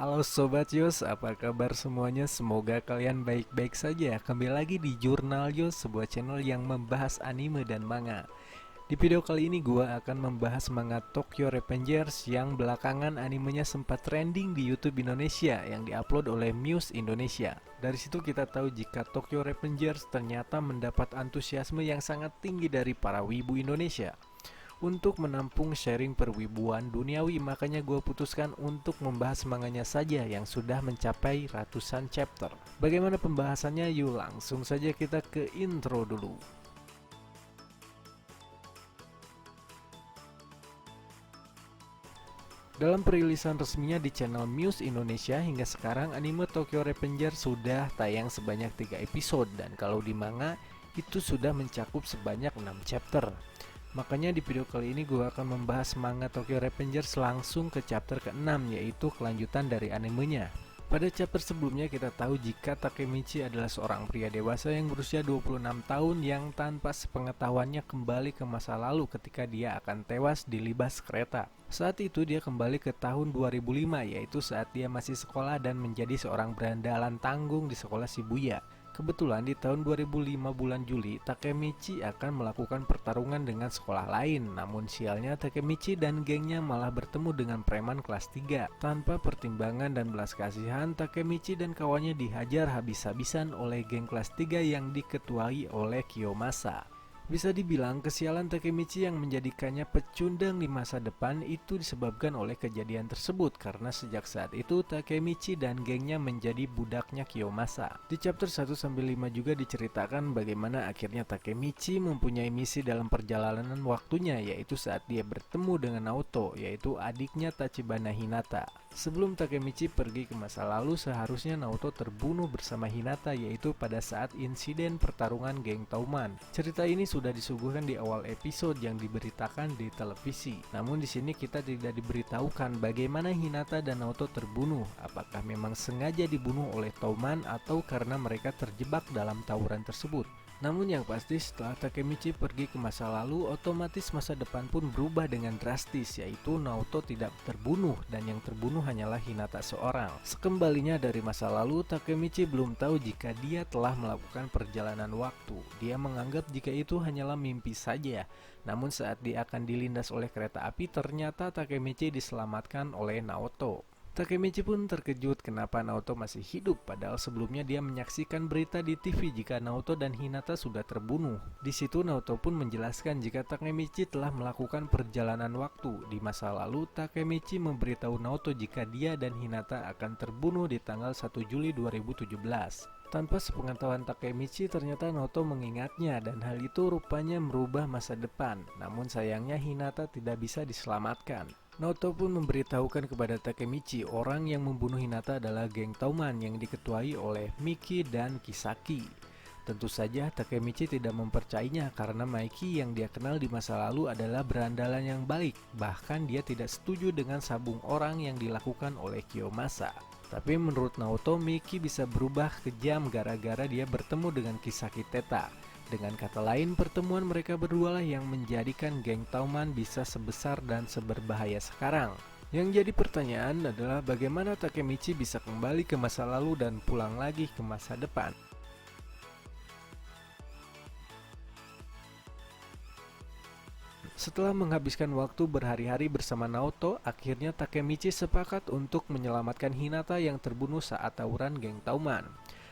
Halo Sobat Yos, apa kabar semuanya? Semoga kalian baik-baik saja. Kembali lagi di Jurnal Yos, sebuah channel yang membahas anime dan manga. Di video kali ini gua akan membahas manga Tokyo Revengers yang belakangan animenya sempat trending di YouTube Indonesia yang diupload oleh Muse Indonesia. Dari situ kita tahu jika Tokyo Revengers ternyata mendapat antusiasme yang sangat tinggi dari para wibu Indonesia. Untuk menampung sharing perwibuan duniawi, makanya gue putuskan untuk membahas manganya saja yang sudah mencapai ratusan chapter. Bagaimana pembahasannya? Yuk langsung saja kita ke intro dulu. Dalam perilisan resminya di channel Muse Indonesia, hingga sekarang anime Tokyo Revengers sudah tayang sebanyak 3 episode, dan kalau di manga itu sudah mencakup sebanyak 6 chapter. Makanya di video kali ini gue akan membahas manga Tokyo Revengers langsung ke chapter ke-6, yaitu kelanjutan dari animenya. Pada chapter sebelumnya kita tahu jika Takemichi adalah seorang pria dewasa yang berusia 26 tahun yang tanpa sepengetahuannya kembali ke masa lalu ketika dia akan tewas dilibas kereta. Saat itu dia kembali ke tahun 2005, yaitu saat dia masih sekolah dan menjadi seorang berandalan tanggung di sekolah Shibuya. Kebetulan di tahun 2005 bulan Juli, Takemichi akan melakukan pertarungan dengan sekolah lain. Namun sialnya Takemichi dan gengnya malah bertemu dengan preman kelas 3. Tanpa pertimbangan dan belas kasihan, Takemichi dan kawannya dihajar habis-habisan oleh geng kelas 3 yang diketuai oleh Kiyomasa. Bisa dibilang kesialan Takemichi yang menjadikannya pecundang di masa depan itu disebabkan oleh kejadian tersebut, karena sejak saat itu Takemichi dan gengnya menjadi budaknya Kiyomasa. Di chapter 1-5 juga diceritakan bagaimana akhirnya Takemichi mempunyai misi dalam perjalanan waktunya, yaitu saat dia bertemu dengan Naoto, yaitu adiknya Tachibana Hinata. Sebelum Takemichi pergi ke masa lalu, seharusnya Naoto terbunuh bersama Hinata, yaitu pada saat insiden pertarungan geng Tauman. Cerita ini sudah disuguhkan di awal episode yang diberitakan di televisi. Namun di sini kita tidak diberitahukan bagaimana Hinata dan Naoto terbunuh. Apakah memang sengaja dibunuh oleh Tauman atau karena mereka terjebak dalam tawuran tersebut. Namun yang pasti setelah Takemichi pergi ke masa lalu, otomatis masa depan pun berubah dengan drastis, yaitu Naoto tidak terbunuh dan yang terbunuh hanyalah Hinata seorang. Sekembalinya dari masa lalu, Takemichi belum tahu jika dia telah melakukan perjalanan waktu. Dia menganggap jika itu hanyalah mimpi saja. Namun saat dia akan dilindas oleh kereta api, ternyata Takemichi diselamatkan oleh Naoto. Takemichi pun terkejut kenapa Naoto masih hidup, padahal sebelumnya dia menyaksikan berita di TV jika Naoto dan Hinata sudah terbunuh. Di situ Naoto pun menjelaskan jika Takemichi telah melakukan perjalanan waktu. Di masa lalu, Takemichi memberitahu Naoto jika dia dan Hinata akan terbunuh di tanggal 1 Juli 2017. Tanpa sepengetahuan Takemichi, ternyata Naoto mengingatnya dan hal itu rupanya merubah masa depan. Namun sayangnya Hinata tidak bisa diselamatkan. Naoto pun memberitahukan kepada Takemichi orang yang membunuh Hinata adalah geng Tauman yang diketuai oleh Miki dan Kisaki. Tentu saja Takemichi tidak mempercayainya karena Miki yang dia kenal di masa lalu adalah berandalan yang baik. Bahkan dia tidak setuju dengan sabung orang yang dilakukan oleh Kiyomasa. Tapi menurut Naoto, Miki bisa berubah kejam gara-gara dia bertemu dengan Kisaki Teta. Dengan kata lain, pertemuan mereka berdua lah yang menjadikan geng Tauman bisa sebesar dan seberbahaya sekarang. Yang jadi pertanyaan adalah bagaimana Takemichi bisa kembali ke masa lalu dan pulang lagi ke masa depan. Setelah menghabiskan waktu berhari-hari bersama Naoto, akhirnya Takemichi sepakat untuk menyelamatkan Hinata yang terbunuh saat tawuran geng Tauman.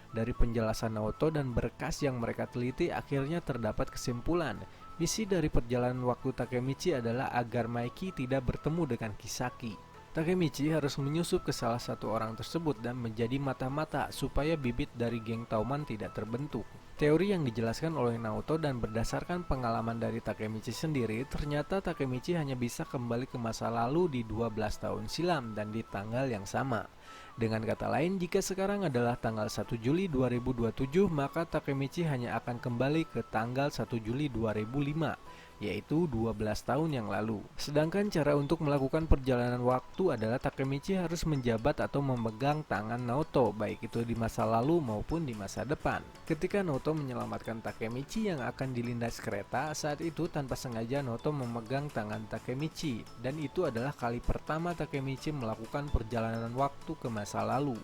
Dari penjelasan Naoto dan berkas yang mereka teliti, akhirnya terdapat kesimpulan. Misi dari perjalanan waktu Takemichi adalah agar Miki tidak bertemu dengan Kisaki. Takemichi harus menyusup ke salah satu orang tersebut dan menjadi mata-mata supaya bibit dari geng Tauman tidak terbentuk. Teori yang dijelaskan oleh Naoto dan berdasarkan pengalaman dari Takemichi sendiri, ternyata Takemichi hanya bisa kembali ke masa lalu di 12 tahun silam dan di tanggal yang sama. Dengan kata lain, jika sekarang adalah tanggal 1 Juli 2027, maka Takemichi hanya akan kembali ke tanggal 1 Juli 2005, yaitu 12 tahun yang lalu. Sedangkan cara untuk melakukan perjalanan waktu adalah Takemichi harus menjabat atau memegang tangan Naoto, baik itu di masa lalu maupun di masa depan. Ketika Naoto menyelamatkan Takemichi yang akan dilindas kereta, saat itu tanpa sengaja Naoto memegang tangan Takemichi, dan itu adalah kali pertama Takemichi melakukan perjalanan waktu ke masa lalu.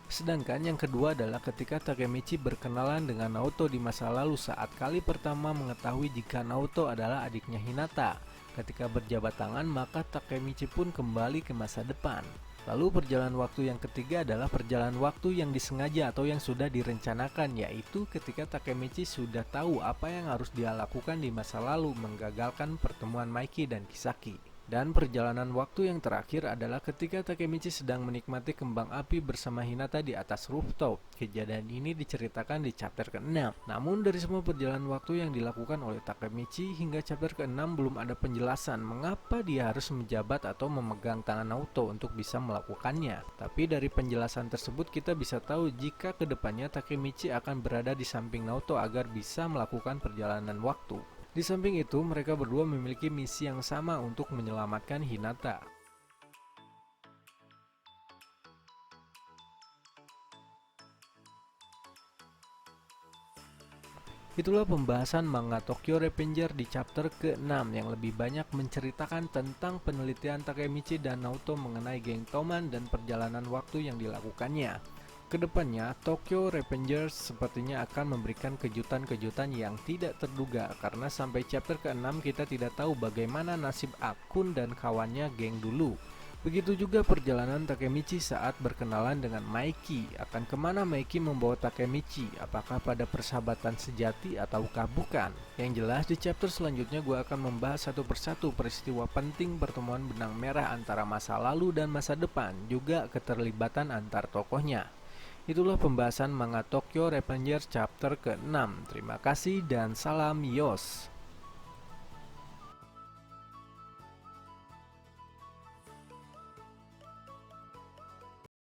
Sedangkan yang kedua adalah ketika Takemichi berkenalan dengan Naoto di masa lalu saat kali pertama mengetahui jika Naoto adalah adiknya Hinata. Ketika berjabat tangan, maka Takemichi pun kembali ke masa depan. Lalu perjalanan waktu yang ketiga adalah perjalanan waktu yang disengaja atau yang sudah direncanakan, yaitu ketika Takemichi sudah tahu apa yang harus dia lakukan di masa lalu menggagalkan pertemuan Maiki dan Kisaki. Dan perjalanan waktu yang terakhir adalah ketika Takemichi sedang menikmati kembang api bersama Hinata di atas rooftop. Kejadian ini diceritakan di chapter ke-6. Namun dari semua perjalanan waktu yang dilakukan oleh Takemichi hingga chapter ke-6 belum ada penjelasan mengapa dia harus menjabat atau memegang tangan Naoto untuk bisa melakukannya. Tapi dari penjelasan tersebut kita bisa tahu jika kedepannya Takemichi akan berada di samping Naoto agar bisa melakukan perjalanan waktu. Di samping itu, mereka berdua memiliki misi yang sama untuk menyelamatkan Hinata. Itulah pembahasan manga Tokyo Revenger di chapter ke-6 yang lebih banyak menceritakan tentang penelitian Takemichi dan Naoto mengenai geng Toman dan perjalanan waktu yang dilakukannya. Kedepannya, Tokyo Revengers sepertinya akan memberikan kejutan-kejutan yang tidak terduga karena sampai chapter ke-6 kita tidak tahu bagaimana nasib Akun dan kawannya geng dulu. Begitu juga perjalanan Takemichi saat berkenalan dengan Maiki. Akan kemana Maiki membawa Takemichi? Apakah pada persahabatan sejati ataukah bukan? Yang jelas di chapter selanjutnya gue akan membahas satu persatu peristiwa penting pertemuan benang merah antara masa lalu dan masa depan, juga keterlibatan antar tokohnya. Itulah pembahasan manga Tokyo Revengers chapter ke-6. Terima kasih dan salam Yos.